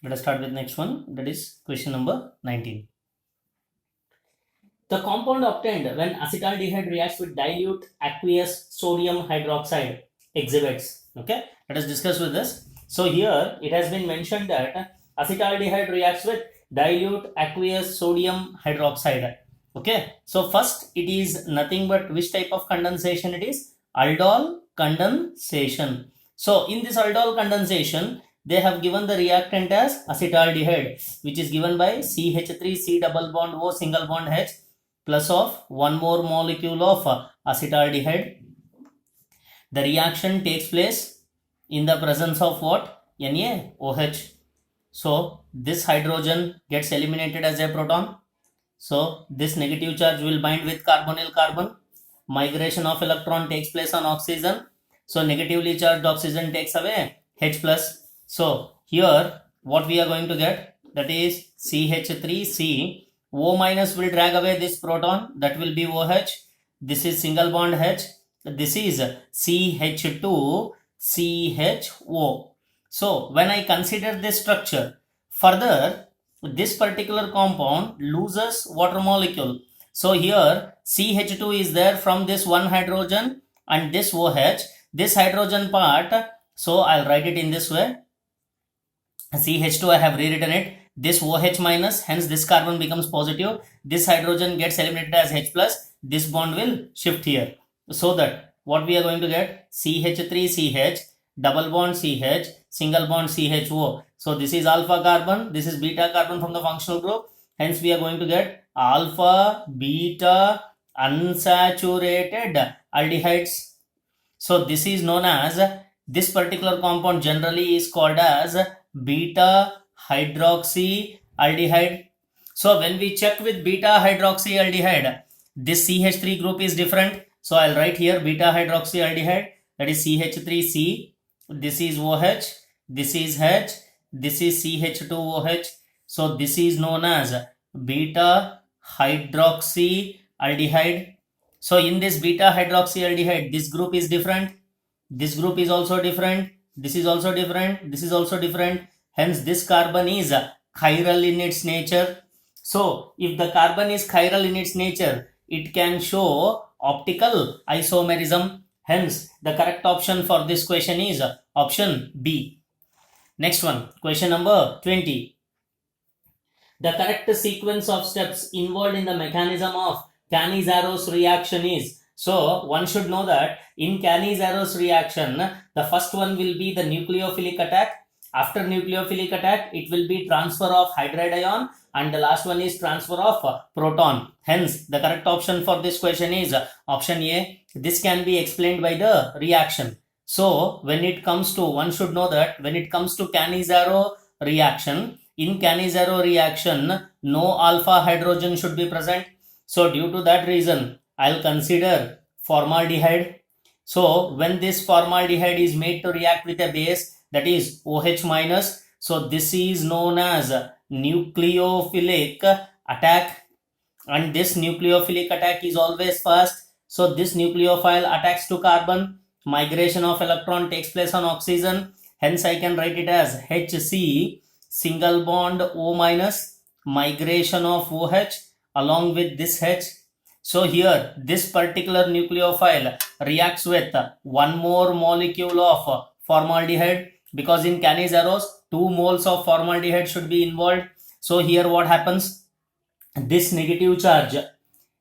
Let us start with next one, that is question number 19. The compound obtained when acetaldehyde reacts with dilute aqueous sodium hydroxide exhibits. Okay, let us discuss with this. So here it has been mentioned that acetaldehyde reacts with dilute aqueous sodium hydroxide. Okay, so first it is nothing but which type of condensation it is? Aldol condensation. So in this aldol condensation, they have given the reactant as acetaldehyde, which is given by CH3C double bond O single bond H plus of one more molecule of acetaldehyde. The reaction takes place in the presence of what? NaOH. So this hydrogen gets eliminated as a proton. So this negative charge will bind with carbonyl carbon. Migration of electron takes place on oxygen. So negatively charged oxygen takes away H plus. So here what we are going to get, that is CH3C. O minus will drag away this proton, that will be OH. This is single bond H. This is CH2CHO. So when I consider this structure, further this particular compound loses water molecule. So here CH2 is there from this one hydrogen and this OH, this hydrogen part. So I'll write it in this way. CH2 I have rewritten it. This OH minus, hence this carbon becomes positive. This hydrogen gets eliminated as H plus. This bond will shift here. So that what we are going to get? CH3CH, double bond CH, single bond CHO. So this is alpha carbon, this is beta carbon from the functional group. Hence we are going to get alpha, beta, unsaturated aldehydes. So this is known as, this particular compound generally is called as beta hydroxyaldehyde. So when we check with beta hydroxyaldehyde, this CH3 group is different. So I'll write here beta hydroxyaldehyde, that is CH3C. This is OH, this is H, this is CH2OH. So this is known as beta hydroxyaldehyde. So in this beta hydroxyaldehyde, this group is different, this group is also different, this is also different, this is also different. Hence this carbon is chiral in its nature. So if the carbon is chiral in its nature, it can show optical isomerism. Hence the correct option for this question is option B. Next one, question number 20. The correct sequence of steps involved in the mechanism of Cannizaro's reaction is. So one should know that in Cannizaro's reaction, the first one will be the nucleophilic attack. After nucleophilic attack, it will be transfer of hydride ion, and the last one is transfer of proton. Hence the correct option for this question is option A. This can be explained by the reaction. So when it comes to, one should know that when it comes to Cannizaro reaction, in Cannizaro reaction, no alpha hydrogen should be present. So due to that reason, I'll consider formaldehyde. So when this formaldehyde is made to react with a base, that is OH minus, so this is known as nucleophilic attack, and this nucleophilic attack is always fast. So this nucleophile attacks to carbon, migration of electron takes place on oxygen. Hence I can write it as HC single bond O minus, migration of OH along with this H. So here this particular nucleophile reacts with one more molecule of formaldehyde, because in Cannizaro's 2 moles of formaldehyde should be involved. So here what happens? This negative charge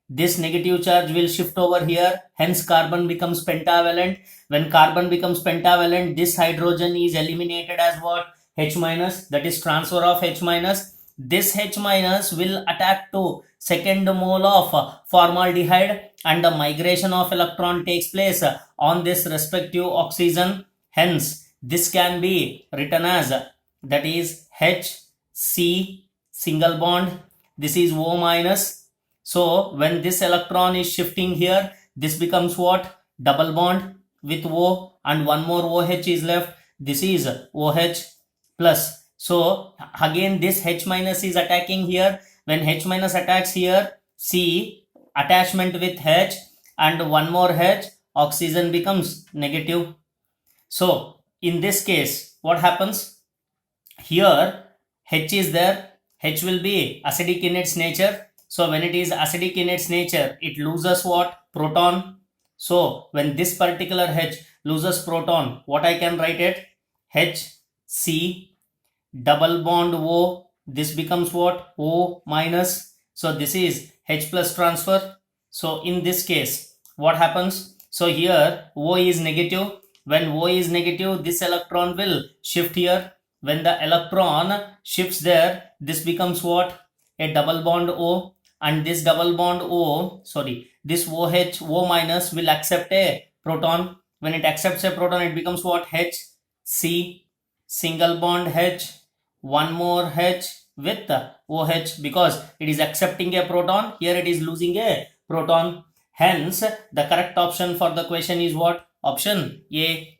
will shift over here. Hence carbon becomes pentavalent. When carbon becomes pentavalent, this hydrogen is eliminated as what? H minus, that is transfer of H minus. This H minus will attack to second mole of formaldehyde, and the migration of electron takes place on this respective oxygen. Hence this can be written as, that is HC single bond, this is O minus. So when this electron is shifting here, this becomes what? Double bond with O, and one more OH is left, this is OH plus. So again this H minus is attacking here. When H minus attacks here, C attachment with H and one more H, oxygen becomes negative. So in this case, what happens? Here H is there. H will be acidic in its nature. So when it is acidic in its nature, it loses what? Proton. So when this particular H loses proton, what I can write it? H, C, double bond O. This becomes what? O minus. So this is H plus transfer. So in this case, what happens? So here O is negative. When O is negative, this electron will shift here. When the electron shifts there, this becomes what? A double bond O, and this double bond O, this OH, O minus will accept a proton. When it accepts a proton, it becomes what? H, C, single bond H, one more H with OH, because it is accepting a proton. Here it is losing a proton. Hence, the correct option for the question is what? Option A.